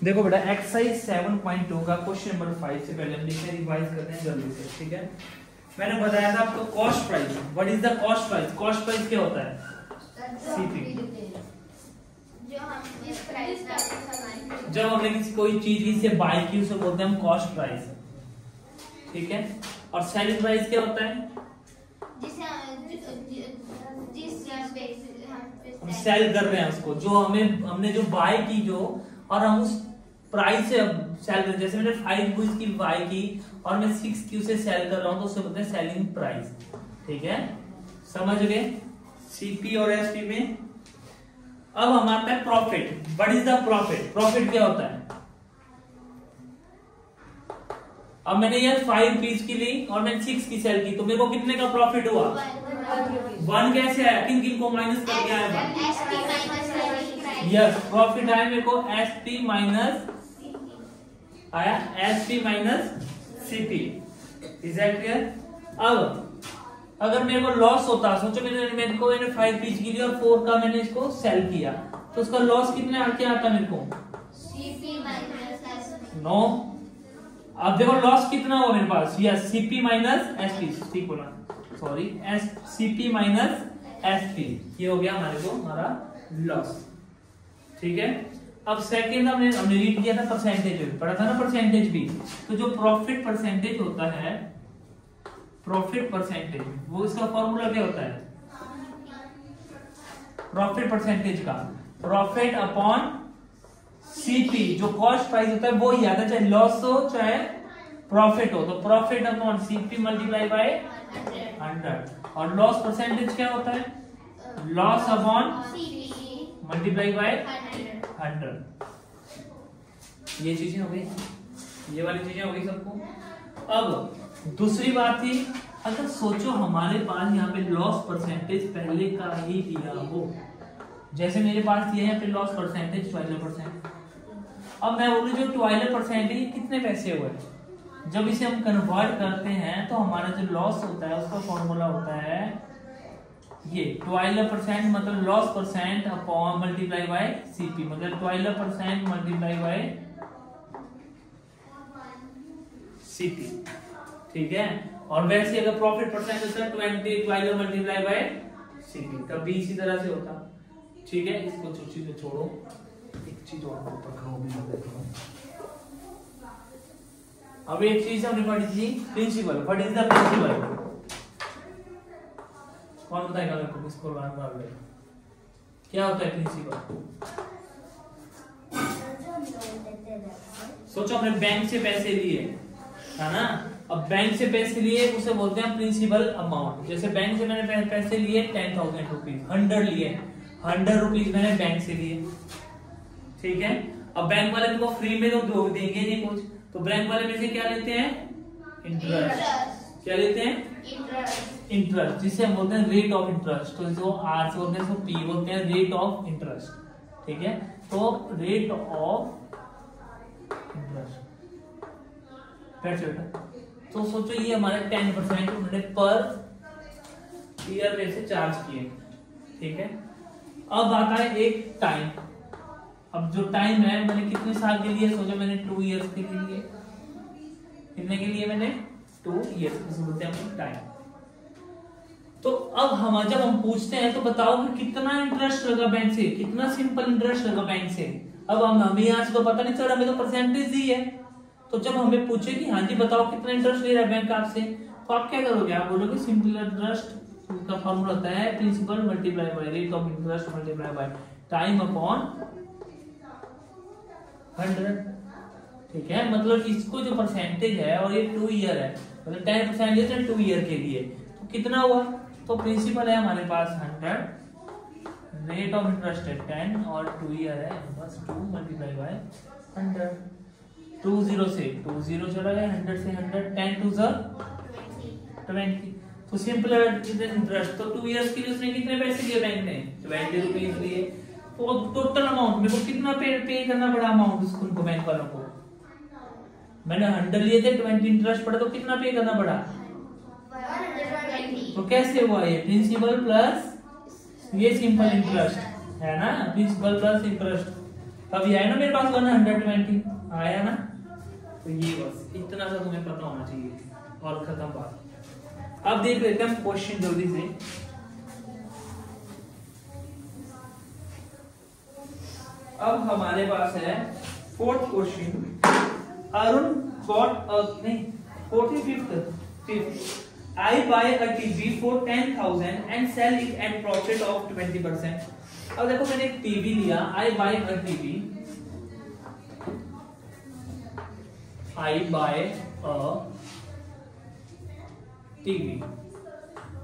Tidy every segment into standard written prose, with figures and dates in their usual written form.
देखो बेटा एक्सरसाइज 7.2 का क्वेश्चन नंबर 5 से पहले हम लिखते हैं, रिवाइज करते हैं जल्दी से, ठीक है। मैंने बताया था आपको cost price. What is the cost price? Cost price क्या होता है? सीपी। जब हमने किसी कोई चीज से बाय की उसे बोलते हैं हम कॉस्ट प्राइस, ठीक है। और सेलिंग प्राइस क्या होता है? हम सेल कर रहे हैं उसको, जो हमने जो बाय की जो, और हम उस प्राइस से सेल कर, जैसे मैंने 5 क्यूज की बाय की और मैं 6 क्यू से सेल कर रहा हूं तो उसे बोलते हैं सेलिंग प्राइस, ठीक है। समझ गए सीपी और एसपी में। अब हमारा है profit. What is the profit? Profit क्या होता है? अब मैंने ये 5 पीस की ली और मैंने 6 की सेल की, तो मेरे को कितने का प्रॉफिट हुआ? 1 कैसे आया? किन किन को माइनस करके आया? यस, प्रॉफिट आया मेरे को एसपी माइनस आया, SP minus CP. Is that clear? अब अगर मेरे को लॉस होता, सोचो मैंने 5 पीस की ली और 4 का मैंने इसको सेल किया, तो उसका लॉस कितने क्या आता मेरे को? CP minus no. अब देखो लॉस कितना हुआ मेरे पास? यस, सीपी माइनस एसपी, ठीक बोला, सॉरी, सीपी माइनस एसपी, ये हो गया हमारे को हमारा लॉस, ठीक है। अब सेकंड हमने रीड किया था परसेंटेज में, पढ़ा था ना परसेंटेज भी। तो जो प्रॉफिट परसेंटेज होता है, प्रॉफिट परसेंटेज, वो इसका फॉर्मूला क्या होता है? प्रॉफिट परसेंटेज का प्रॉफिट अपॉन सीपी, जो कॉस्ट प्राइस होता है वो ही आता है, चाहे लॉस हो चाहे प्रॉफिट हो। तो profit upon CP multiply by 100। और लॉस परसेंटेज क्या होता है? Loss upon multiply by 100। ये चीजें हो गई, ये वाली चीजें हो गई सबको। अब दूसरी बात थी, अगर सोचो हमारे पास यहाँ पे लॉस परसेंटेज पहले का ही दिया हो, जैसे मेरे पास दिया है यहाँ पे लॉस परसेंटेज 12%। अब मैं बोलूं जो 12% है, कितने पैसे हुए? जब इसे हम कन्वर्ट करते हैं तो हमारा जो लॉस होता है उसका फॉर्मूला होता है ये 12%, मतलब loss percent upon multiply by CP, मतलब 12% मल्टीप्लाई बाय सीपी, ठीक है। और वैसे अगर प्रॉफिट परसेंट होता है 12 मल्टीप्लाई बाय सीपी, तब भी इसी तरह से होता, ठीक है। इसको चीज छोड़ो, एक चीज और देखो। अब एक चीज हमने पढ़ी थी principal. What is the principal? कौन बताएगा मेरे को? किसको क्या होता है प्रिंसिपल? सोचो हमने बैंक से पैसे लिए, है ना। अब बैंक से पैसे लिए उसे बोलते हैं प्रिंसिपल अमाउंट। जैसे बैंक से मैंने पैसे लिए 10,000 रुपीज, 100 लिए, 100 रुपीज मैंने बैंक से लिए, ठीक है। अब बैंक वाले मेरे को फ्री में तो देंगे नहीं कुछ, तो बैंक वाले में से क्या लेते हैं? इंटरेस्ट। क्या लेते हैं? इंटरेस्ट, जिसे हम बोलते हैं रेट ऑफ इंटरेस्ट। तो इसको आर से बोलते हैं, इसको पी बोलते हैं, रेट ऑफ इंटरेस्ट, ठीक है। तो रेट ऑफ इंटरेस्ट, तो सोचो ये हमारे 10% उन्होंने पर ईयर में से चार्ज किए, ठीक है। अब आता है एक टाइम। अब जो टाइम है, मैंने कितने साल के लिए? सोचो मैंने 2 इयर्स के लिए, कितने के लिए? मैंने 2 इयर्स, बोलते हैं टाइम। तो अब जब हम पूछते हैं तो बताओ कि कितना इंटरेस्ट लगा बैंक से, कितना सिंपल इंटरेस्ट लगा बैंक से। अब हमें यहाँ से तो पता नहीं चल रहा, हमें तो परसेंटेज दी है। तो जब हमें पूछे कि हाँ जी बताओ कितना इंटरेस्ट ले रहा है बैंक आपसे, तो आप क्या करोगे? आप बोलोगे सिंपल इंटरेस्ट का फॉर्मूला होता है principal multiply by rate of interest multiply by time upon 100, ठीक है। मतलब इसको जो परसेंटेज है, और ये 2 ईयर है, मतलब 10% लेते हैं 2 ईयर के लिए, तो कितना हुआ? तो प्रिंसिपल है हमारे पास 100, रेट ऑफ इंटरेस्ट है 10 और 2 ईयर है बस 2 मल्टीप्लाई बाय 100। 20 से 20 चला गया, 100 से 100, 10 to the 20। तो सिंपल इंटरेस्ट, तो 2 इयर्स के लिए उसने कितने पैसे लिए बैंक ने? 20 रुपीज लिए। तो टोटल अमाउंट मेरे को कितना पे करना पड़ा अमाउंट उनको, बैंक वालों को? मैंने 100 लिए थे, 20 इंटरेस्ट पड़ा, तो कितना पे करना पड़ा? 120। तो कैसे हुआ ये? प्रिंसिपल प्लस ये सिंपल इंटरेस्ट है ना, प्रिंसिपल प्लस इंटरेस्ट, तब ये आया ना मेरे पास 120 आया ना। तो ये बस इतना सा तुम्हें पता होना चाहिए और खत्म बात। अब देख लेते हैं क्वेश्चन जल्दी से। अब हमारे पास है 4th क्वेश्चन। अरुण गॉट नहीं 45th I buy a TV for 10,000 and sell it at profit of 20%. अब देखो मैंने एक टीवी लिया, I buy a TV, I buy a TV।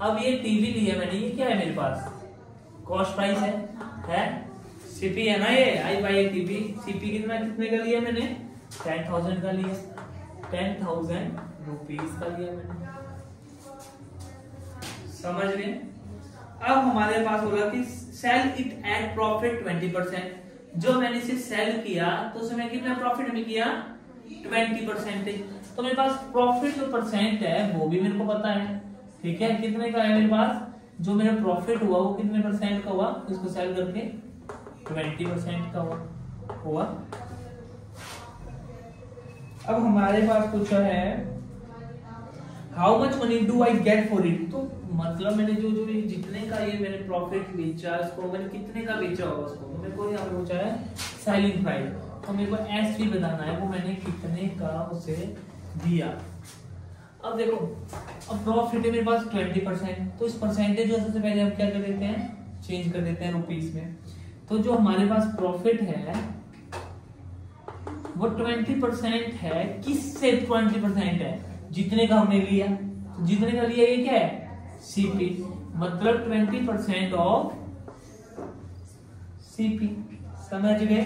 अब ये टीवी लिया मैंने, ये क्या है मेरे पास? कॉस्ट प्राइस है सीपी है ना ये। I buy a TV, CP कितने का लिया मैंने? 10,000 का लिया, 10,000 रुपीज का लिया मैंने, समझ रहे? अब हमारे पास होगा कि सेल इट एट प्रॉफिट 20%। जो मैंने इसे सेल किया तो उसमें कितना प्रॉफिट में किया? 20%। तो मेरे पास प्रॉफिट जो परसेंट है वो भी मेरे को पता है, ठीक है? कितने का है मेरे पास? जो मेरा प्रॉफिट हुआ वो कितने परसेंट का हुआ? इसको सेल करके 20% का हुआ। अब हमारे पास पूछा है how much money do I get for it. तो मतलब मैंने जो जितने का ये मैंने प्रॉफिट बेचा, इसको मैंने कितने का बेचा होगा उसको, तो मेरे को यहाँ पे पूछा है सेलिंग प्राइस। तो मेरे को एसपी बताना है वो मैंने कितने का उसे दिया। अब देखो, अब प्रॉफिट है मेरे पास 20%, तो इस परसेंटेज जो सबसे पहले हम क्या कर देते हैं? चेंज कर देते हैं रुपीस में। तो जो हमारे पास प्रॉफिट है वो 20% है। किससे 20% है? जितने का हमने लिया। तो जितने का लिया ये क्या है? सीपी, मतलब 20% ऑफ सीपी, समझ गए?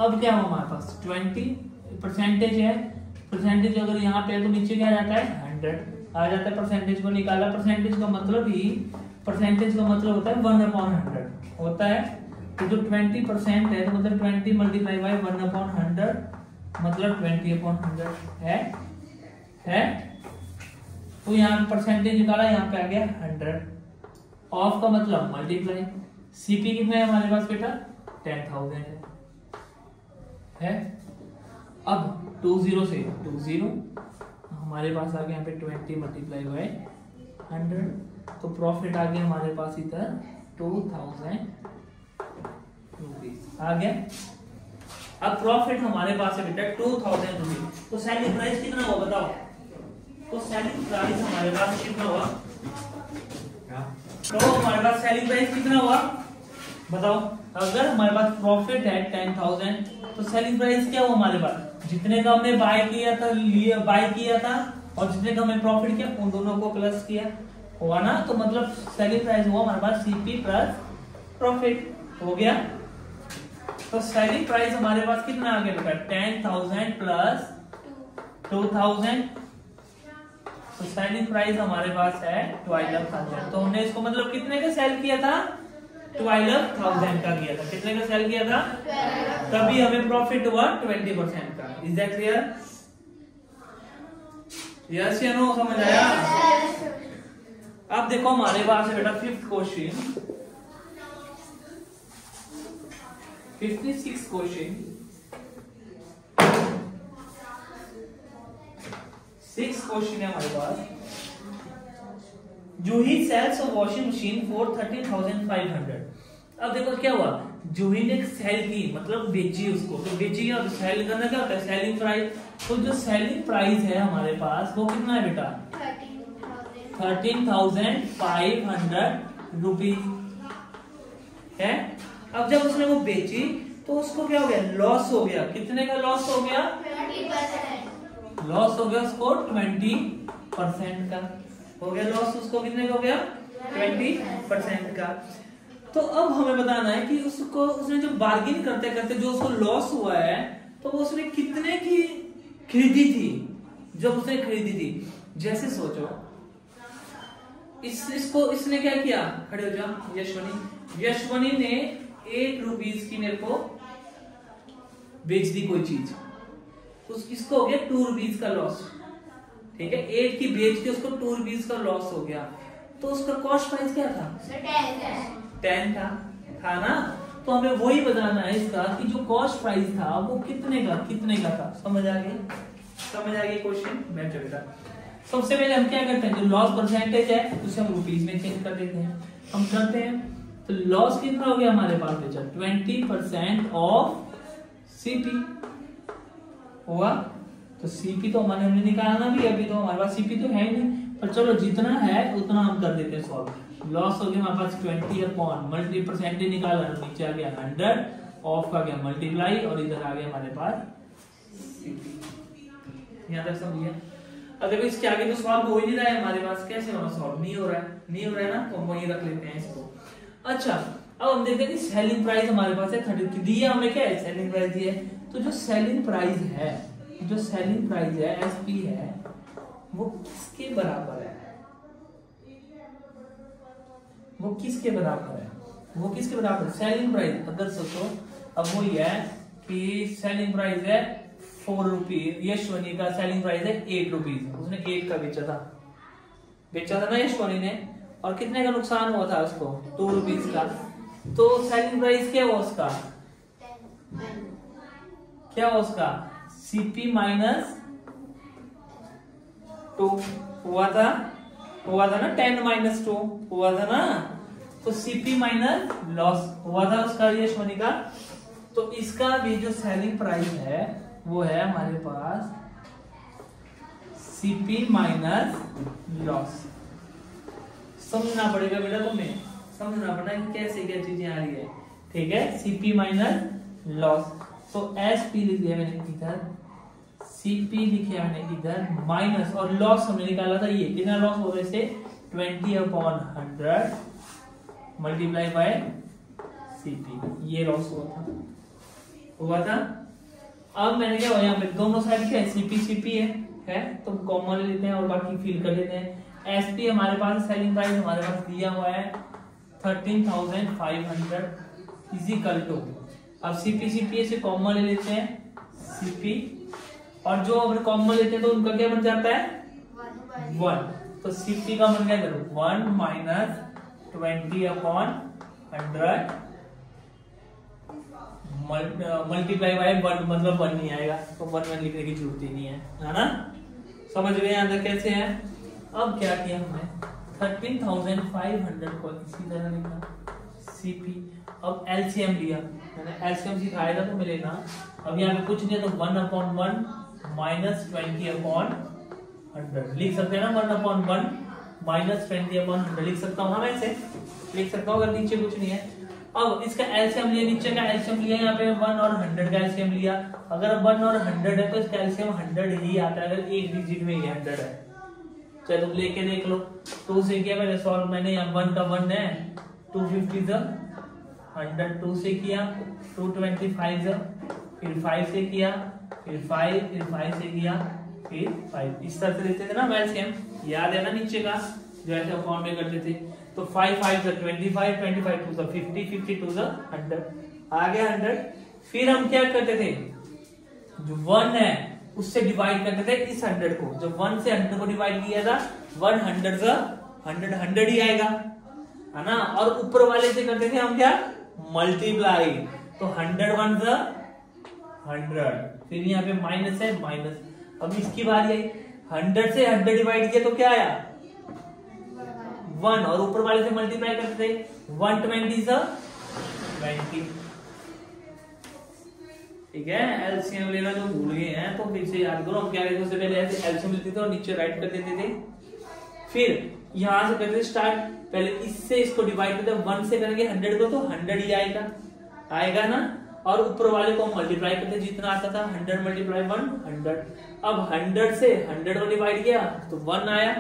अब क्या हुआ हमारे पास? 20 परसेंटेज है। परसेंटेज अगर यहाँ पे है तो नीचे क्या आ जाता है? 100 आ जाता है। परसेंटेज को निकाला। परसेंटेज का मतलब होता है 1/100 होता है। तो जो 20% है तो मतलब 20 मल्टीप्लाई बाय 1/100 मतलब 20/100 है। तो यहाँ परसेंटेज निकाला, यहाँ पे आ गया 100। ऑफ का मतलब मल्टीप्लाई। सीपी कितना है हमारे पास बेटा? 10,000 है। अब 20 से 20 हमारे पास आ गया यहाँ पे 20 मल्टीप्लाई बाय 100। तो प्रॉफिट आ गया हमारे पास इधर 2,000 रुपीज आ गया। अब प्रॉफिट हमारे पास है बेटा 2,000 रुपीज। तो सेलिंग प्राइस कितना हुआ बताओ? तो सेलिंग प्राइस हमारे पास कितना हुआ? तो हमारे पास सेलिंग प्राइस कितना हुआ बताओ? अगर हमारे पास प्रॉफिट है 10,000 तो सेलिंग प्राइस क्या हुआ हमारे पास? जितने का हमने बाय किया था और जितने का हमने प्रॉफिट किया उन दोनों को प्लस किया, हुआ ना? तो मतलब सेलिंग प्राइस हुआ हमारे पास सीपी प्लस प्रॉफिट हो गया। तो सेलिंग प्राइस हमारे पास कितना आ गया? 10,000 प्लस 2,000। तो सेलिंग प्राइस हमारे पास है 12,000। तो हमने इसको मतलब कितने का सेल किया था? 12,000 का किया था। कितने का सेल किया था? तभी हमें प्रॉफिट हुआ 20% का। Is that clear? यस या नो? समझ आया? अब देखो हमारे पास है बेटा 5th question, 56th question. 6th question है हमारे पास। Juhi sells a washing machine for 13,500। अब देखो क्या हुआ? जूही ने सेल की मतलब बेची उसको। तो बेची क्या होता है? सेल करना क्या होता है? Selling price. तो जो सेलिंग प्राइस है हमारे पास वो कितना है बेटा? 13,500 रुपीज है। अब जब उसने वो बेची तो उसको क्या हो गया? लॉस हो गया। कितने का लॉस हो गया? 20%। लॉस हो गया उसको 20% का हो गया लॉस। उसको कितने का हो गया? 20% का। तो अब हमें बताना है कि उसने जो बार्गेन करते करते जो उसको लॉस हुआ है तो वो उसने कितने की खरीदी थी? जब उसने खरीदी थी, जैसे सोचो इसने क्या किया? खड़े हो जाओ। यशवनी ने 8 रुपीज की मेरे को बेच दी कोई चीज, इसको हो गया 2 रुपीज का लॉस। ठीक है, 8 की बेच के उसको 2 रुपीज का लॉस हो गया। तो उसका कॉस्ट प्राइस क्या था? 10 10 था ना? तो हमें वही बताना है इसका कि जो कॉस्ट प्राइस था वो कितने का था। समझ आ गई क्वेश्चन। मैं चलेगा सबसे पहले हम क्या करते हैं, जो लॉस परसेंटेज है उसे हम रुपीस में चेंज कर देते हैं। हम करते हैं तो लॉस कितना हो गया हमारे पास बचा 20% ऑफ सीपी हुआ। तो सीपी तो हमने निकालना भी, अभी तो हमारे पास सीपी तो है ही नहीं, पर चलो जितना है उतना हम कर देते हैं सॉल्व। लॉस हो गया हमारे पास 20 अपॉन मल्टी परसेंटेज निकाला, नीचे आ गया 100, ऑफ का गया मल्टीप्लाई और इधर आ गया हमारे पास सीपी। यहां तक समझिए। अगर इसके आगे तो सॉल्व हो ही नहीं रहा है हमारे पास, कैसे होना सॉल्व, नहीं हो रहा है ना, तो हम वही रख लेते हैं इसको। अच्छा अब हम देखते हैं कि सेलिंग प्राइस हमारे पास है 30 दिया हमने, क्या है सेलिंग प्राइस दिया है। तो जो सेलिंग प्राइस है एसपी है वो किसके बराबर है, वो किसके बराबर है सेलिंग प्राइस। अगर सोचो अब वो ये है कि सेलिंग प्राइस है 4 रुपीज, यशवनी का सेलिंग प्राइस है 8 रुपीज, उसने 8 का बेचा था ना यशवनी ने, और कितने का नुकसान हुआ था उसको 2 रुपीज का। तो सेलिंग प्राइस क्या हुआ उसका सीपी माइनस 2 हुआ था ना, 10 माइनस 2 हुआ था ना, तो सीपी माइनस लॉस हुआ था उसका यशवनी का। तो इसका भी जो सेलिंग प्राइस है वो है हमारे पास सीपी माइनस लॉस। समझना पड़ेगा बेटा, तुम्हें समझना पड़ेगा कि कैसे क्या चीजें आ रही है, ठीक है। सीपी माइनस लॉस, तो एसपी लिख दिया मैंने इधर, सीपी लिखा मैंने इधर, माइनस और लॉस हमने निकाला था ये कितना लॉस हो रहे थे 20/100 मल्टीप्लाई बाय सीपी, ये लॉस हुआ था। अब मैंने क्या हुआ यहाँ पे दोनों साइड क्या है सीपी है तो कॉमन लेते हैं और बाकी फिल कर लेते हैं। एसपी हमारे पास सेलिंग प्राइस हमारे पास दिया हुआ है 13,500 इजिकल टू, अब सीपी से कॉमन ले लेते हैं सीपी, और जो अगर कॉमन लेते हैं तो उनका क्या बन जाता है 1, तो सीपी का बन गया 1 माइनस 20/100 मल्टीप्लाई बाय 1, मतलब 1 नहीं आएगा, तो 1 लिखने की जरूरत ही नहीं है ना। समझ गए यहाँ तक कैसे है। अब क्या किया हमने 13,500 को इसी तरह लिखा सीपी, अब एलसीएम लिया, मैंने एलसीएम सिखाया था तो मैं लेना। अब यहाँ पे कुछ नहीं है तो 1/1 माइनस 20/100 लिख सकते हैं ना, 1/1 माइनस 20/100 लिख सकता हूँ, मैं ऐसे लिख सकता हूँ अगर नीचे कुछ नहीं है। अब इसका एलसीएम लिया, नीचे का एलसीएम लिया, यहाँ पे 1 और 100 का एलसीएम लिया। अगर 1 और 100 है तो इसका एलसीएम 100 ही आता है, अगर एक डिजिट में ही 100 है। चलो तुम लेके देख लो, 2 से किया मैंने सॉल्व, मैंने यहाँ 1 का 1 है 250 100, 2 से किया 225 फिर 5 से किया फिर 5 फिर 5 से किया फिर 5, इस तरह से लेते थे ना एलसीएम, याद है ना नीचे का जो ऐसे अपॉन में करते थे। तो 5 5 से 25 25 2 से 50 50 2 से 100 आ गया 100। फिर हम क्या करते थे, जो 1 है उससे डिवाइड करते थे इस 100 को, जब 1 से 100 को डिवाइड किया था 100 से 100 ही आएगा, है ना। और ऊपर वाले से करते थे हम क्या मल्टीप्लाई, तो 100 1 से 100, फिर यहाँ पे माइनस है माइनस। अब इसकी बारी आई, 100 से 100 डिवाइड किया तो क्या आया 1, और ऊपर वाले से मल्टीप्लाई करते थे 120 से 20, ठीक है। एलसीएम लेना जो भूल गए हैं तो फिर से याद करो, हम क्या करते थे पहले ऐसे एलसीएम लेते थे और नीचे राइट कर देते थे, फिर यहां से करते स्टार्ट, पहले इससे इसको डिवाइड करते 1 से करेंगे 100 को तो 100 ही आएगा ना, और ऊपर वाले को हम मल्टीप्लाई करते जितना आता था 100 मल्टीप्लाई 100। अब 100 से 100 को डिवाइड किया तो 1 आया,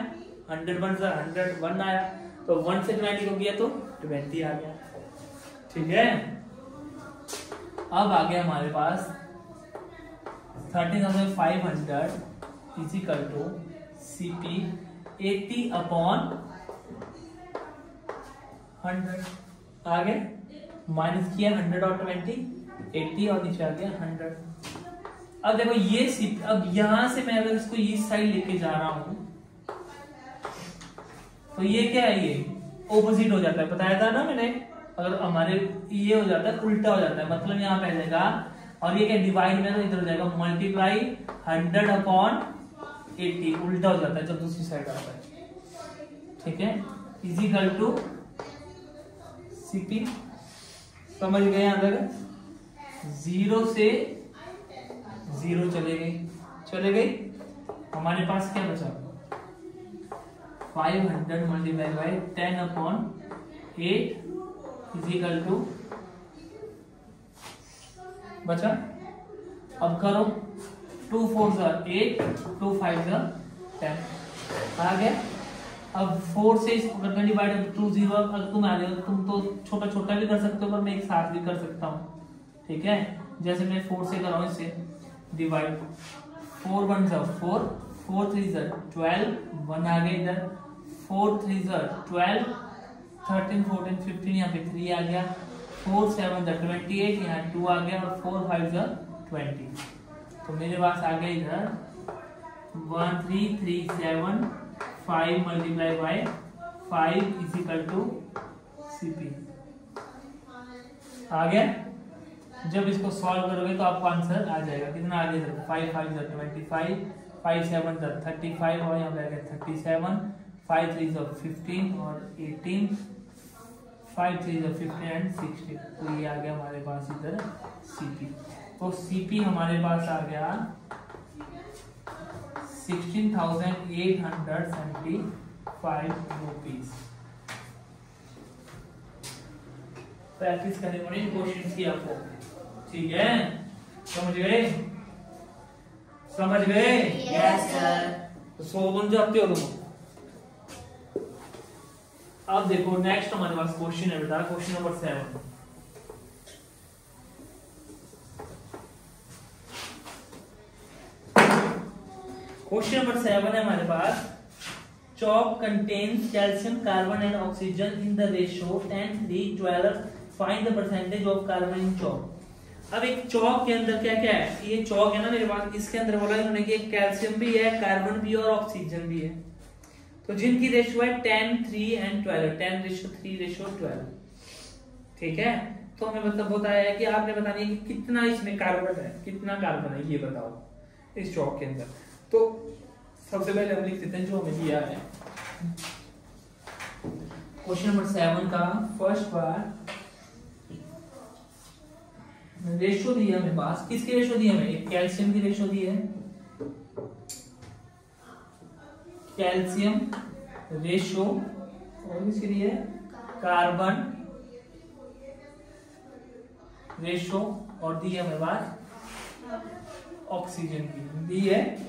100 1 से 100 1 आया, तो 1 से 20 को किया तो 20 आ गया, ठीक है। अब आ गया हमारे पास 13,500 इजिकल टू सीपी 80/100 आ गए, माइनस किया 100 और 20 80 और नीचे आ गया 100। अब देखो ये सीपी, अब यहां से मैं अगर इसको इस साइड लेके जा रहा हूं तो ये क्या है, ये ऑपोजिट हो जाता है, बताया था ना मैंने, अगर हमारे ये हो जाता है उल्टा हो जाता है, मतलब यहाँ पे आ जाएगा और ये क्या डिवाइड में तो इधर हो जाएगा मल्टीप्लाई 100 अपॉन 80, उल्टा हो जाता है जब दूसरी साइड आता है। ठीक है, इजिकल टू सीपी। समझ गए यहाँ तक? 0 से 0 चले गई। हमारे पास क्या बचा? 500 multiply by 10 upon 8 equal to बचा। अब करो 2 4 8 2 5 10 आ गया। अब 4 से इसको करना डिवाइड 2 0। अगर तुम आ रहे हो तुम तो छोटा छोटा भी कर सकते हो, पर मैं एक साथ भी कर सकता हूँ। ठीक है, जैसे मैं 4 से कर रहा हूँ इसे डिवाइड, 4 1 4 4 3 12 1 आ गया इधर, 4 3 12 13 14 15 यहाँ पे 3 आ गया, 4 7 28 यहाँ 2 आ गया और 4 5 20। तो मेरे पास आ गया इधर 1 3 3 7 5 multiply by 5 is equal to CP आ गया। जब इसको सॉल्व करोगे तो आपको आंसर आ जाएगा। कितना आ गया? 5 5 25 5 7 35 और यहाँ पे आ गया 37, 5 3 15 और 18, 5 3 15 एंड 16। तो ये आ गया हमारे पास इधर सीपी। तो सीपी हमारे पास आ गया 16,875 रुपीज। प्रैक्टिस करनी पड़ेगी क्वेश्चन की आपको। ठीक है, समझ गए? Yes sir. तो 100 बन जाते हो तुम। अब देखो नेक्स्ट हमारे पास क्वेश्चन है बेटा, क्वेश्चन नंबर 7। क्वेश्चन नंबर 7 है हमारे पास। Chalk contains calcium, carbon and oxygen in the ratio 10:3:12. Find the percentage of carbon in chalk. अब एक चौक के अंदर क्या क्या है? ये चौक है ना मेरे पास, इसके अंदर बोला इन्होंने कि कैल्शियम भी है, कार्बन भी है और ऑक्सीजन भी है। तो जिनकी रेशियो है 10 3 एंड 12, 10:3:12। ठीक है, तो हमें मतलब बताया है कि आपने बतानी है कि कितना इसमें कार्बन है, कितना कार्बन है ये बताओ इस चौक के अंदर। तो सबसे पहले हम लिख देते हैं जो हमें दिया है। क्वेश्चन नंबर 7 का फर्स्ट पार्ट, रेशियो दी है हमें पास। किसकी रेशियो दी है हमें? एक कैल्शियम की रेशियो दी है, कैल्शियम रेशियो, और किसकी दी है? कार्बन रेशियो, और दी है हमें पास ऑक्सीजन की दी है।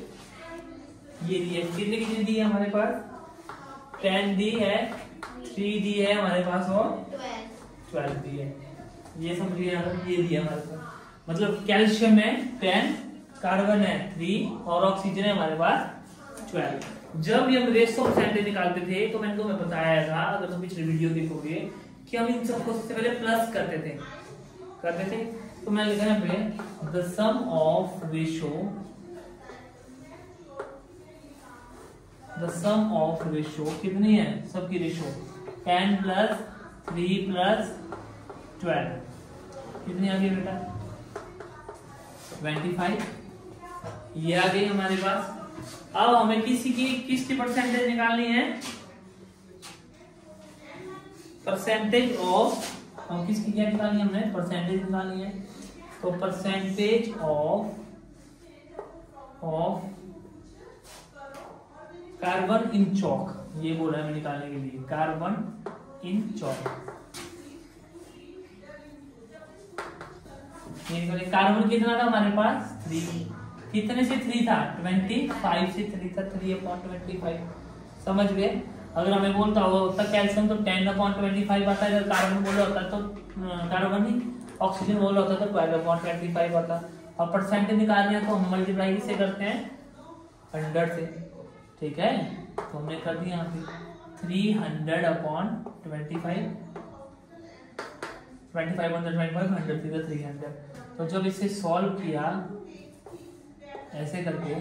ये दी है कितने कितने दी है हमारे पास? 10 दी है, 3 दी है हमारे पास और 12 दी है। ये समझिए, ये दी है हमारे पास। मतलब कैल्शियम है 10, कार्बन है 3 और ऑक्सीजन है हमारे पास 12। जब हम रेशियो परसेंटेज निकालते थे तो मैंने तुम्हें बताया था, अगर तुम पिछले वीडियो देखोगे, कि हम इन सबको सबसे पहले प्लस करते थे। तो मैं लिखा है पे द सम ऑफ रेशियो कितनी है? सबकी रेशियो 10 + 3 + 12 कितनी आ गई बेटा? 25। ये आ गई हमारे पास। अब हमें किसकी परसेंटेज निकालनी है? परसेंटेज ऑफ, हम किसकी क्या निकालनी है? हमने परसेंटेज निकालनी है। तो percentage of carbon in chalk, ये बोला है हमें निकालने के लिए, कार्बन इन चॉक। कार्बन कितना था हमारे पास? 3। कितने से 3 था? 25 से 3 था, 3/25। समझ गए? अगर हमें बोलता होता कैल्शियम तो 10/25 आता है, अगर कार्बन बोला होता तो कार्बन ही, ऑक्सीजन बोला होता तो 12/25 आता। और परसेंटेज निकालने हैं तो हम मल्टीप्लाई किससे करते हैं? 100 से। ठीक है, तो हमने कर दिया यहाँ पे 300/25, 25 1 25, 100 300। तो जब इसे सॉल्व किया ऐसे करके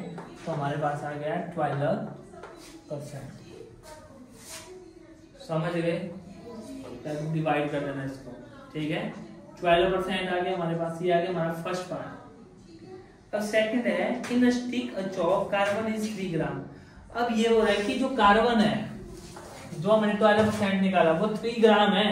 तो हमारे पास आ गया 12%। समझ गए? डिवाइड कर देना इसको, ठीक है। 12% आ गया हमारे पास, ये आ गया हमारा फर्स्ट पार्ट। अब सेकंड है in a stick a chalk carbon is 3 gram. अब ये हो रहा है कि जो कार्बन है जो हमने 12% निकाला वो 3 ग्राम है।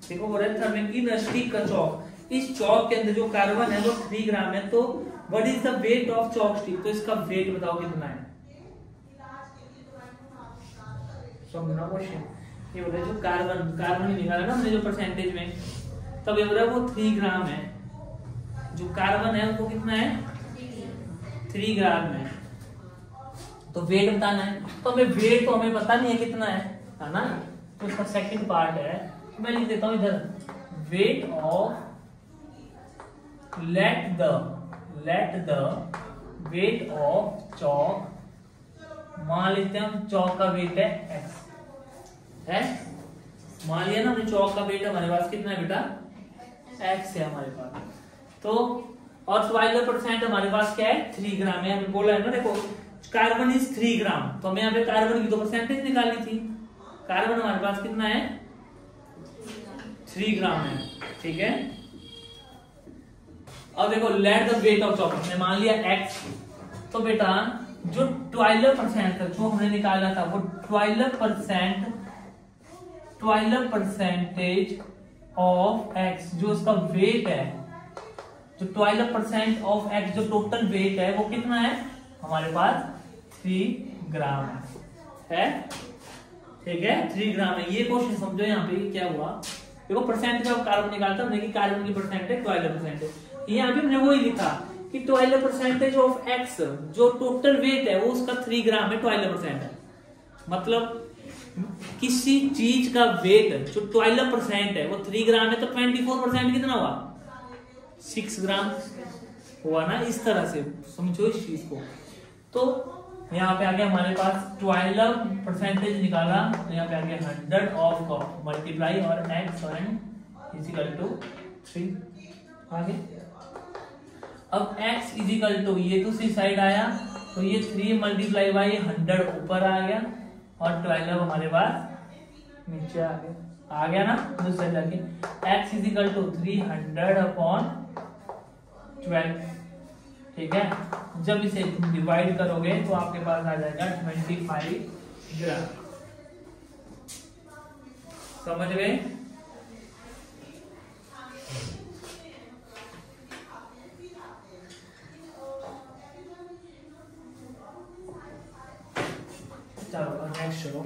देखो हो रहा है थर्ड में इन अ स्टिक अ चॉक, इस चॉक के अंदर जो कार्बन है वो 3 ग्राम है। तो what is the weight of chalk stick, तो इसका वेट बताओ कितना है। समझना क्वेश्चन, ये बोल रहा है जो कार्बन निकाला ना हमने जो परसेंटेज में, तब ये बोल रहा है वो 3 ग्राम है। जो कार्बन है वो कितना है 3 ग्राम है। तो वेट बताना है, तो हमें वेट तो हमें पता नहीं है कितना है ना। तो इसका सेकंड पार्ट है, मैं लिख देता हूं इधर, weight of let the weight of chalk, मान लेते हैं हम चॉक का वेट है x है, मान लिया ना हमने चॉक का वेट हमारे पास कितना है बेटा x है हमारे पास। तो और 12% हमारे पास क्या है 3 ग्राम है। हमें बोला है ना, देखो कार्बन इज 3 ग्राम, तो हमें यहाँ पे कार्बन की तो परसेंटेज निकाली थी। कार्बन हमारे पास कितना है 3 ग्राम है, ठीक है। अब देखो let the weight of chalk, हमने मान लिया x, तो बेटा जो 12% तक जो हमने निकाला था वो 12% ऑफ x, जो उसका वेट है, जो 12% ऑफ x जो टोटल वेट है वो कितना है हमारे पास 3 ग्राम है, ठीक है 3 ग्राम है। ये क्वेश्चन समझो यहाँ पे क्या हुआ। देखो परसेंट जब कार्बन निकालता हमने कि कार्बन की परसेंटेज 12% है, यहाँ पे हमने वही लिखा कि 12% ऑफ x जो टोटल वेट है वो उसका 3 ग्राम है, 12% है। मतलब किसी चीज का वेट जो 12% है वो 3 ग्राम है, तो 24% कितना हुआ 6 ग्राम हुआ ना। इस तरह से समझो इस चीज को। तो यहाँ पे आ गया हमारे पास 12% निकाला, तो यहाँ पे आ गया 100 ऑफ मल्टीप्लाई और x एंड इजिकल टू 3 आगे। अब x इजिकल टू ये दूसरी साइड आया, तो ये 3 मल्टीप्लाई बाई 100 ऊपर आ गया और 12 हमारे पास नीचे आ गया ना दूसरी साइड आके। x इजिकल टू 300 अपॉन 12, ठीक है। जब इसे डिवाइड करोगे तो आपके पास आ जाएगा 25 ग्राम। समझ गए। चलो नेक्स्ट शुरू।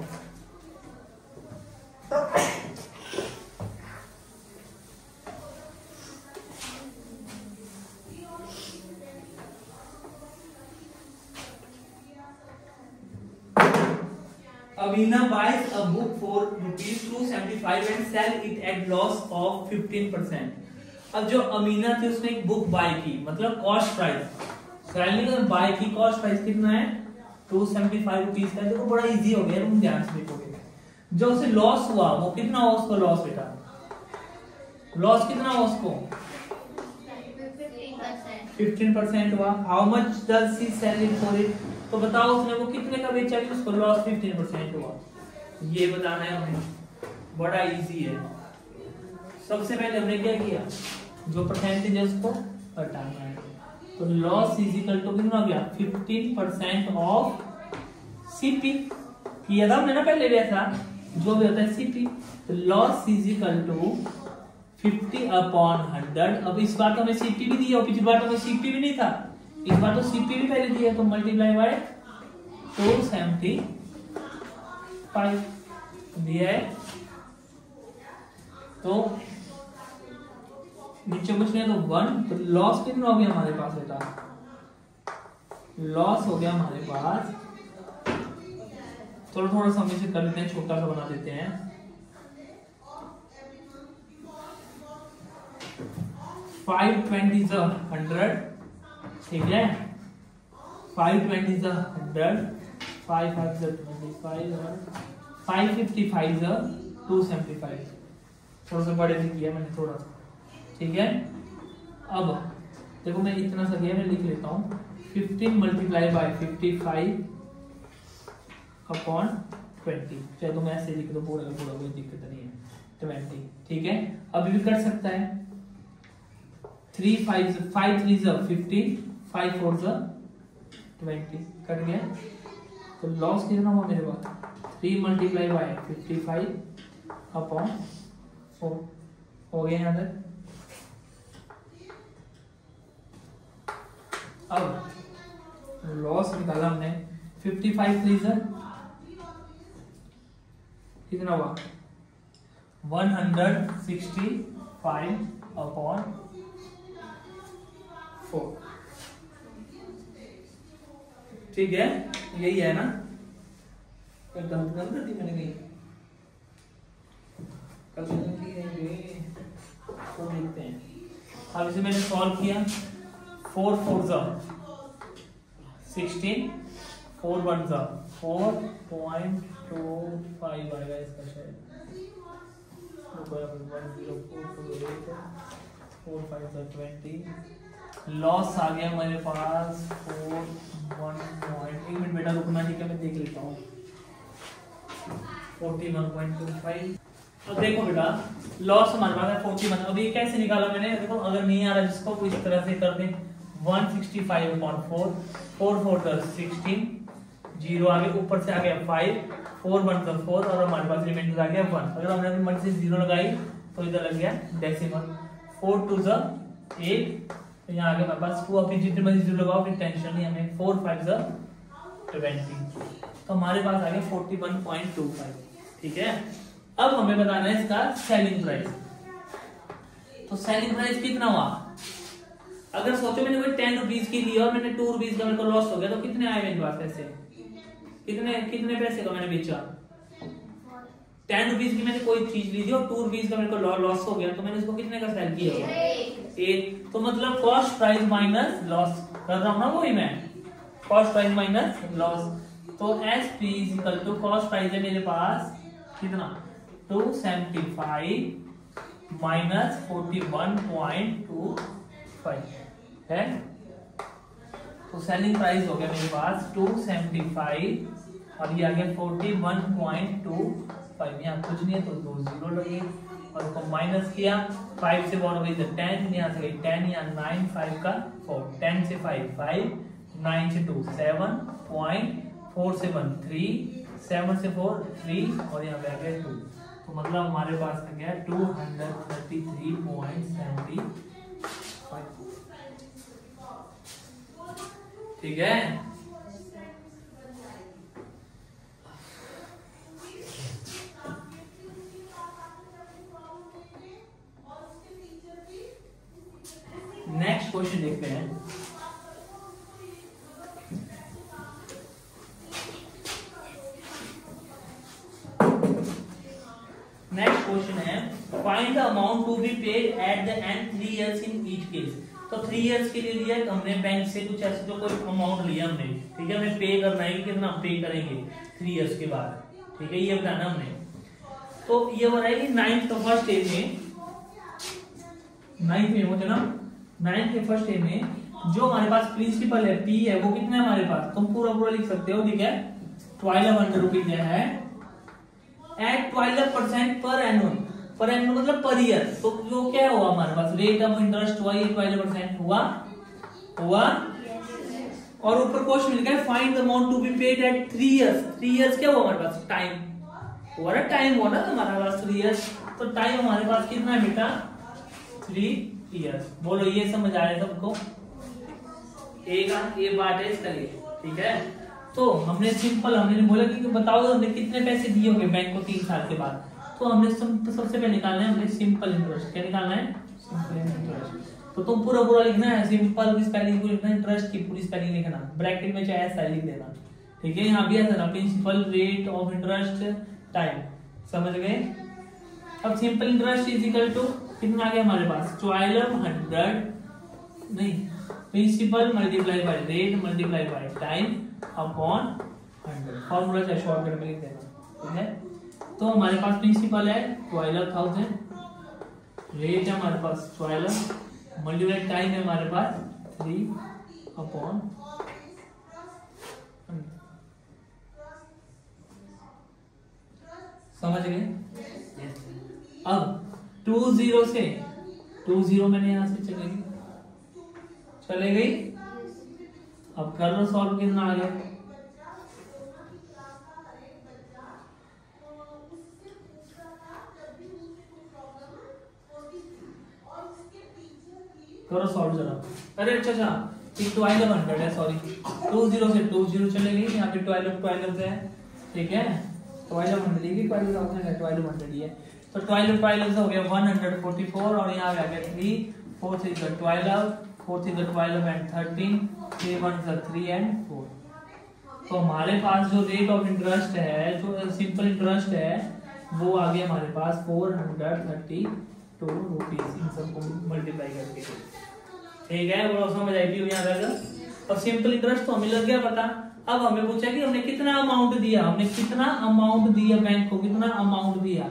Abhina buys a book for ₹275 and sell it at loss of 15%. अब जो अमीना थी उसने एक बुक बाय की, मतलब कॉस्ट प्राइस, सेलिंग में बाय की, कॉस्ट प्राइस कितना है 275 रुपीज का। देखो बड़ा इजी हो गया, तुम ध्यान से देखोगे। जो उसे लॉस हुआ वो कितना हुआ उसको लॉस, बेटा लॉस कितना हुआ उसको 15% हुआ। How much does she sell it for it, तो बताओ उसने वो कितने का बेचा कि उसको लॉस 15% हुआ। ये बताना है हमें, बड़ा इजी है। सबसे पहले हमने क्या किया, जो परसेंटेज है उसको हटाना है। तो लॉस इज इक्वल टू कितना हो गया 15% ऑफ सीपी, किया था हमने ना पहले वैसा, जो भी होता है सीपी। तो loss is equal to 50 upon 100। अब इस बार तो हमें सीपी भी दिया, पिछली बार तो हमें सीपी भी नहीं था, इस बार तो सीपी भी पहले दिया, तो मल्टीप्लाई बाय 275 दिया है। तो नीचे कुछ नहीं तो 1, तो लॉस कितना हो गया हमारे पास बेटा, लॉस हो गया हमारे पास, थोड़ा थोड़ा सा हम इसे कर लेते हैं, छोटा सा बना देते हैं। 520 100, ठीक है 520 100, 5 5 25 और 555 275, थोड़ा सा बड़े से किया मैंने थोड़ा सा, ठीक है। अब देखो मैं इतना सा किया, मैं लिख लेता हूँ 15 मल्टीप्लाई बाय 55 अपॉन 20, चाहे तो मैं ऐसे लिख दो पूरा पूरा, कोई दिक्कत नहीं है। 20, ठीक है। अभी भी कर सकता है, 3 5 5 3 15, 5 4 20, कट गया। तो लॉस कितना हुआ मेरे पास, 3 मल्टीप्लाई बाय 55 अपॉन 4 हो गया यहाँ तक। अब लॉस निकाला हमने, 55 3 कितना हुआ, 165 अपॉन 4, ठीक है। यही है ना, गलत कर दी मैंने कहीं, तो देखते हैं। अब इसे मैंने सॉल्व किया, 4 4 16, 4 1 4.25 आएगा इसका शायद, 4 5 20। लॉस आ गया मेरे पास 41 मिनट बेटा रुकना, ठीक है मैं देख लेता हूँ, 41.25। अब देखो बेटा लॉस हमारे पास है 41। अभी कैसे निकाला मैंने, देखो अगर नहीं आ रहा जिसको इस तरह से कर दें, 165/4, 4 4 16, 0 आगे ऊपर से आ गया 5, 4 1 4 और हमारे पास रिमाइंडर आ गया 1। अगर हमने अपनी मर्जी से 0 लगाई तो इधर लग गया डेसिमल, 4 2 8, तो यहाँ आगे हमारे पास 2, अपनी जितनी मर्जी 0 लगाओ फिर टेंशन नहीं हमें, 4 5 20, तो हमारे पास आ गया 41.25, ठीक है। अब हमें बताना है इसका सेलिंग प्राइस। तो सेलिंग प्राइस कितना हुआ, अगर सोचो मैंने कोई 10 रुपीज की ली और मैंने 2 रुपीज का मेरे को लॉस हो गया, तो कितने आए मेरे पास पैसे, कितने पैसे का मैंने बेचा, 10 रुपीज की मैंने कोई चीज ली थी और 2 रुपीज का मेरे को लॉस हो गया, तो मैंने इसको कितने का सेल किया होगा, 8। तो मतलब कॉस्ट प्राइस माइनस लॉस कर रहा हूं ना, वही मैं कॉस्ट प्राइस माइनस लॉस। तो SP equal to cost price है मेरे पास कितना, 275 माइनस 41.25 है। तो सेलिंग प्राइस हो गया मेरे पास 275 और ये आ गया 41.25। यहाँ कुछ नहीं है तो 2 0 लगे और उसको माइनस किया, 5 से 1 हो गई 10, यहाँ से गई 10, यहाँ 9 5 का 4, 10 से 5 5, 9 से 2 7, 4 से 1 3, 7 से 4 3 और यहाँ पे आ गया 2। तो मतलब हमारे पास आ गया 233.75, ठीक है। नेक्स्ट क्वेश्चन देखते हैं। नेक्स्ट क्वेश्चन है, find the amount to be paid at the end 3 years in each case. तो 3 इयर्स के लिए लिया हमने बैंक से कुछ ऐसे, जो कोई अमाउंट लिया हमने, ठीक है, हमें पे करना है कि कितना पे करेंगे 3 इयर्स के बाद, ठीक है, ये बताना हमने। तो ये हो रहा है कि 9th का फर्स्ट स्टेज में, 9th में होते ना, 9th के फर्स्ट स्टेज में जो हमारे पास प्रिंसिपल है P है वो कितना है हमारे पास, तुम पूरा पूरा लिख सकते हो, ठीक है, 1200 रुपीज है एट 12% पर एनुअल, पर एनुअल मतलब पर ईयर। तो जो क्या हुआ हमारे पास रेट ऑफ इंटरेस्ट हुआ, ये 12% हुआ और ऊपर क्वेश्चन लिखा है find the amount to be paid at 3 years. 3 years क्या हुआ हमारे पास, टाइम हुआ ना, टाइम हुआ ना हमारे पास 3 इयर्स। तो टाइम हमारे पास कितना है बेटा, 3 इयर्स। बोलो ये समझ आया सबको, एक ये बात है इसका लिए, ठीक है। तो हमने सिंपल, हमने बोला कि बताओ हमने कितने पैसे दिए होंगे बैंक को 3 साल के बाद। तो हमने सबसे पहले निकालना है हमने सिंपल इंटरेस्ट। क्या निकालना है, सिंपल इंटरेस्ट। तो तुम पूरा पूरा लिखना है, सिंपल की स्पेलिंग पूरी लिखना, इंटरेस्ट की पूरी स्पेलिंग लिखना, ब्रैकेट में चाहे ऐसा लिख देना, ठीक है। यहाँ भी ऐसा ना, principal rate of interest time, समझ गए। अब simple interest is equal to कितना आ गया हमारे पास, 1200 नहीं, principal multiply by rate multiply by time upon 100। Formula चाहे शॉर्टकट में लिख देना, ठीक है। तो हमारे पास प्रिंसिपल है 12,000, रेट है हमारे पास 12, मल्टीप्लाई टाइम है हमारे पास 3 अपॉन 100। समझ गए। अब 20 से 20 मैंने यहां से चले गई। अब कर लो सॉल्व, कितना आ गया? करो सॉल्व जरा। अरे अच्छा, 1200 है, सॉरी 20 से 20 चले गई, यहाँ पे 12 है, ठीक है। 1200 ही है, 1200 ही है, तो 12 हो गया 144 और यहाँ आ गया 3 4 3 12 4 3 12 एंड 13 3 1 3 एंड 4। तो हमारे पास जो रेट ऑफ इंटरेस्ट है, जो सिंपल इंटरेस्ट है, वो आ गया हमारे पास 432 रुपीज, इन सबको मल्टीप्लाई करके, ठीक है। वो समझ आई थी यहाँ तक। और सिंपल इंटरेस्ट तो हमें लग गया पता। अब हमें पूछा कि हमने कितना अमाउंट दिया, बैंक को कितना अमाउंट दिया।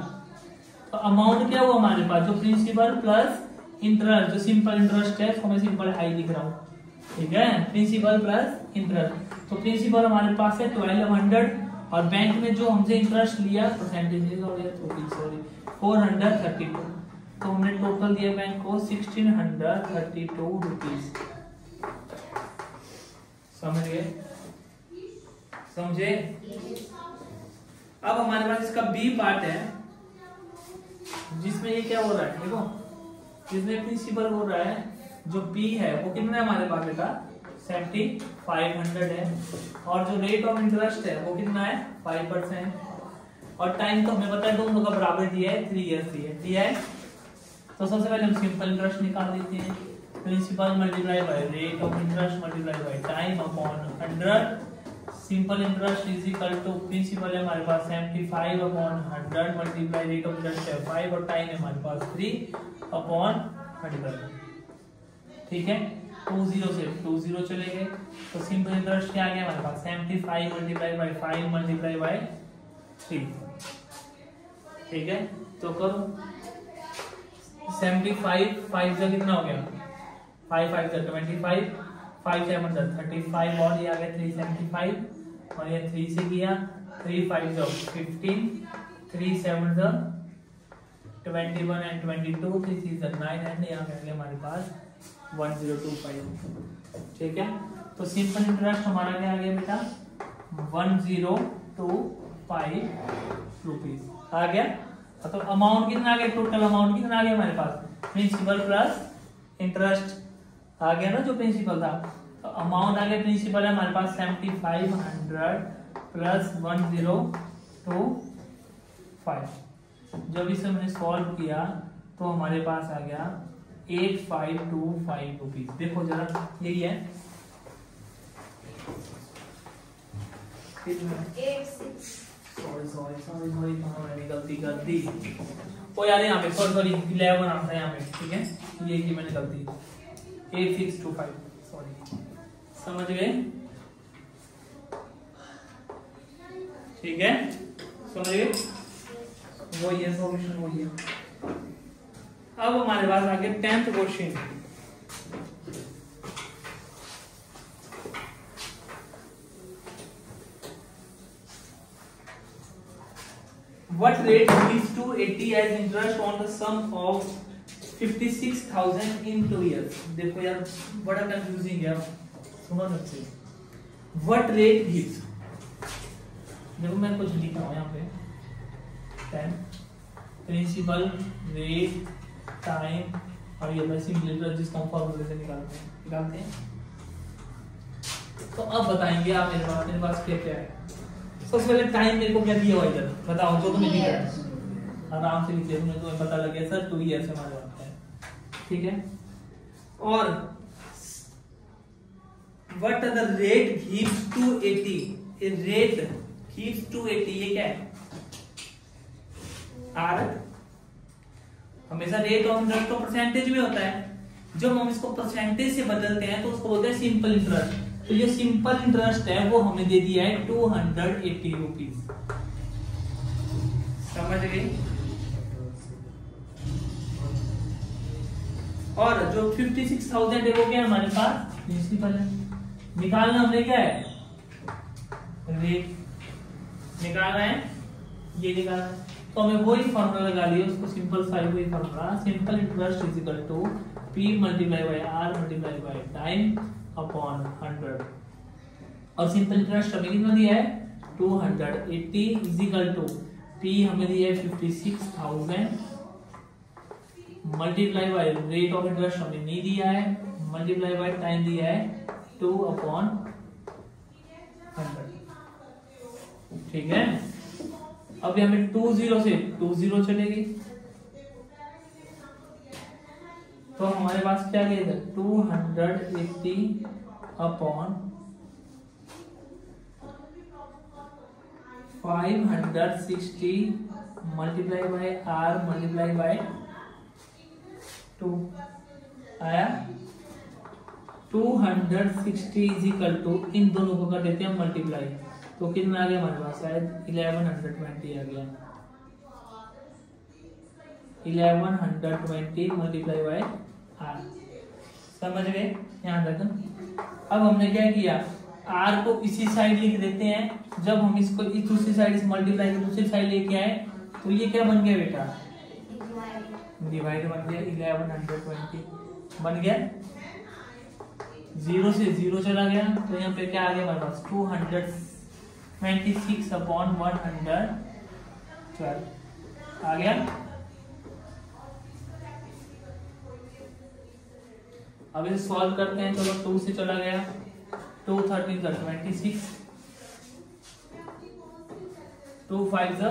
तो अमाउंट क्या हुआ हमारे पास, जो प्रिंसिपल प्लस इंटरेस्ट, जो सिंपल इंटरेस्ट है उसको मैं सिंपल आई लिख रहा हूँ, ठीक है। प्रिंसिपल प्लस इंटरेस्ट, तो प्रिंसिपल हमारे पास है 1200 और बैंक में जो हमसे इंटरेस्ट लिया परसेंटेज सॉरी 432, तो हमने टोटल दिया बैंक को 1632 रुपीज। समझे? अब हमारे पास इसका बी पार्ट है, जिसमें ये क्या हो रहा है, देखो, जिसमें प्रिंसिपल हो रहा है, जो पी है वो कितना है हमारे पास बेटा 7500 है, और जो रेट ऑफ इंटरेस्ट है वो कितना है 5%, और टाइम तो हमें पता है दोनों का बराबर दिया है, 3 इयर्स दिया है। तो सबसे पहले हम सिंपल इंटरेस्ट निकाल देते हैं, principal multiply by rate of interest multiply by time upon 100। Simple interest is equal to principal है हमारे पास 75 upon 100 multiply rate of interest है 5 और टाइम है हमारे पास 3 अपॉन 100, ठीक है। 20 से 20 चले गए, तो सिंपल इंटरेस्ट क्या आ गया हमारे पास 75 मल्टीप्लाई बाय 5 मल्टीप्लाई बाय 3, ठीक है। तो करो 75 5 से कितना हो गया 5 5 से 25 5 7 से 35 और ये आ गया 375 और ये 3 से किया 3 5 से 15 3 7 से 21 एंड 22 3 6 से 9 एंड यहाँ आ गया हमारे पास 1025, ठीक है। तो सिंपल इंटरेस्ट हमारा क्या आ गया बेटा 1025 रुपीज आ गया। तो अमाउंट कितना आ गया, टोटल अमाउंट कितना आ गया हमारे पास, प्रिंसिपल प्लस इंटरेस्ट आ गया ना, जो प्रिंसिपल था। तो अमाउंट आ गया, प्रिंसिपल है हमारे पास 7500 प्लस 1025। जब इसे हमने सॉल्व किया तो हमारे पास आ गया 8525 रुपीज। देखो जरा यही है, सॉरी मैंने गलती कर दी। ओ यार यहाँ पे सॉरी 11 आता है यहाँ पे, ठीक है, ये की मैंने गलती 8625, सॉरी, समझ गए, ठीक है, समझ गए, वही है सॉल्यूशन, वही है। अब हमारे पास आगे 10th question, what rate gives to 80 as interest on the sum of 56,000 in 2 years। देखो यार बड़ा कंफ्यूजिंग है, सुनो ना से what rate gives, देखो मैं कुछ लिखा हूँ यहाँ पे 10 प्रिंसिपल रेट टाइम और ये मैं सिंपल जिसका हम फॉर्मूले से निकालते हैं। तो अब बताएंगे आप मेरे पास क्या क्या है। सबसे पहले टाइम मेरे को क्या दिया हुआ इधर बताओ, जो तुम्हें दिया है आराम से लिखिए, तुम्हें पता लग गया सर 2 ईयर से हमारे पास है, ठीक है। और what are the rate gives to 80, a rate gives to 80, ये क्या है आर, हमेशा रेट ऑफ इंटरेस्ट तो परसेंटेज में होता है, जब हम इसको परसेंटेज से बदलते हैं तो उसको बोलते हैं सिंपल इंटरेस्ट। तो ये सिंपल इंटरेस्ट है वो हमें दे दिया है 280 रुपीज, समझ गए। और जो 56,000 है वो क्या है हमारे पास प्रिंसिपल है, निकालना हमने क्या है रेट निकालना है, ये निकालना है। तो हमें वही फॉर्मूला लगा लिया, उसको सिंपलीफाई वही formula, simple interest is equal to P multiply by R multiply by time upon 100। और सिंपल इंटरेस्ट हमें कितना दिया है 280 इज इक्वल टू P हमें दिया है 56,000 multiply by rate of interest हमें नहीं दिया है, मल्टीप्लाई बाय टाइम दिया है 2/100। ठीक है, अभी हमें 20 से 20 चलेगी तो हमारे पास क्या गया 280 upon 560 multiply by R multiply bye 2 आया 260 इज इक्वल टू, इन दोनों को कर देते हैं मल्टीप्लाई, तो कितना आ गया हमारे पास शायद 1120 आ गया, 1120 मल्टीप्लाई बाय R। समझ गए, ध्यान रखना। अब हमने क्या किया, R को इसी साइड लिख देते हैं, जब हम इसको इस दूसरी साइड से मल्टीप्लाई की दूसरी साइड लेके आए तो ये क्या बन गया बेटा, डिवाइड बन गया, 1120 बन गया, 0 से 0 चला गया, तो यहाँ पे क्या आ गया हमारे पास 226 अपॉन 112 आ गया। अब इसे सॉल्व करते हैं, चलो 2 से चला गया, 2 13 26, 2 5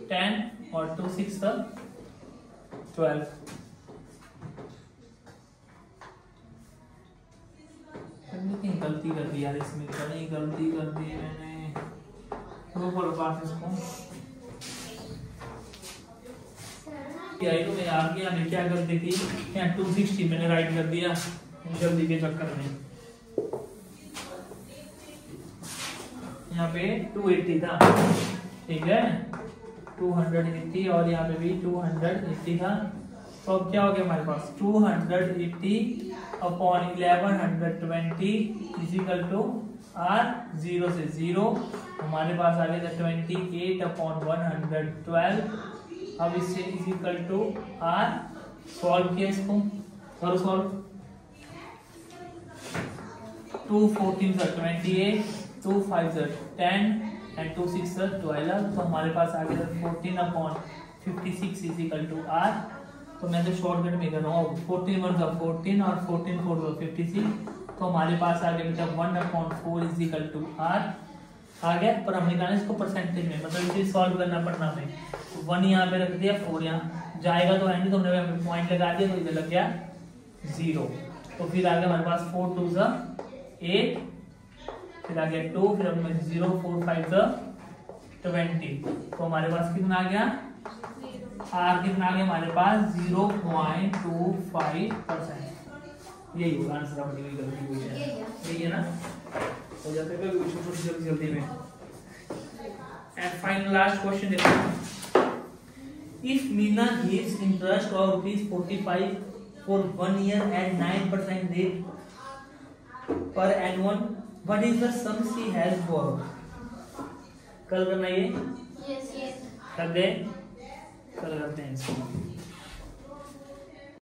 10 और 2 6 12। गलती कर दी यार इसमें, बड़ी गलती कर दी मैंने, तो बोलो पास इसको क्या है, तो मैं आ गया, मैं क्या कर दी थी यहाँ 260 मैंने राइट कर दिया जल्दी के चक्कर में, यहाँ पे 280 था, ठीक है 280 और यहाँ पे भी 280 था, तो अब क्या हो गया हमारे पास 280 अपॉन 1120 इजिकल टू R, 0 से 0 हमारे पास आ गया 28 अपॉन 112। अब इससे इजिकल टू R सॉल्व किया, इसको करो सॉल्व, 2 14 28, 2 5 10 एंड 2 6 12, तो हमारे पास आ गया 14 अपॉन 56 इजिकल टू R। तो मैं तो शॉर्टकट में कर रहा हूँ, 14 1 14 और 14 4 56, तो हमारे पास आ गया बेटा 1/4 इजिकल टू R आ गया। पर हमने कहा इसको परसेंटेज में, मतलब इसे सॉल्व करना पड़ना हमें, 1 यहाँ पे रख दिया, 4 यहाँ जाएगा तो है नहीं, तो हमने पॉइंट लगा दिया, तो इधर लग गया 0, तो फिर आ गया हमारे पास 4 2 8, फिर आ गया 2, फिर हमने 0 4 5 20, तो हमारे पास कितना आ गया R कितना आ गया हमारे पास 0.25%। यही होगा आंसर, अपनी गलती हुई है, यही है ना, हो जाते हैं छोटी जल्दी में। एंड फाइनल लास्ट क्वेश्चन देखो, if Meena gives interest of ₹45 for 1 year at 9% rate per annum, what is the sum she has borrowed? कल करना ये, Yes, yes. कर दे, कल करते हैं इसको।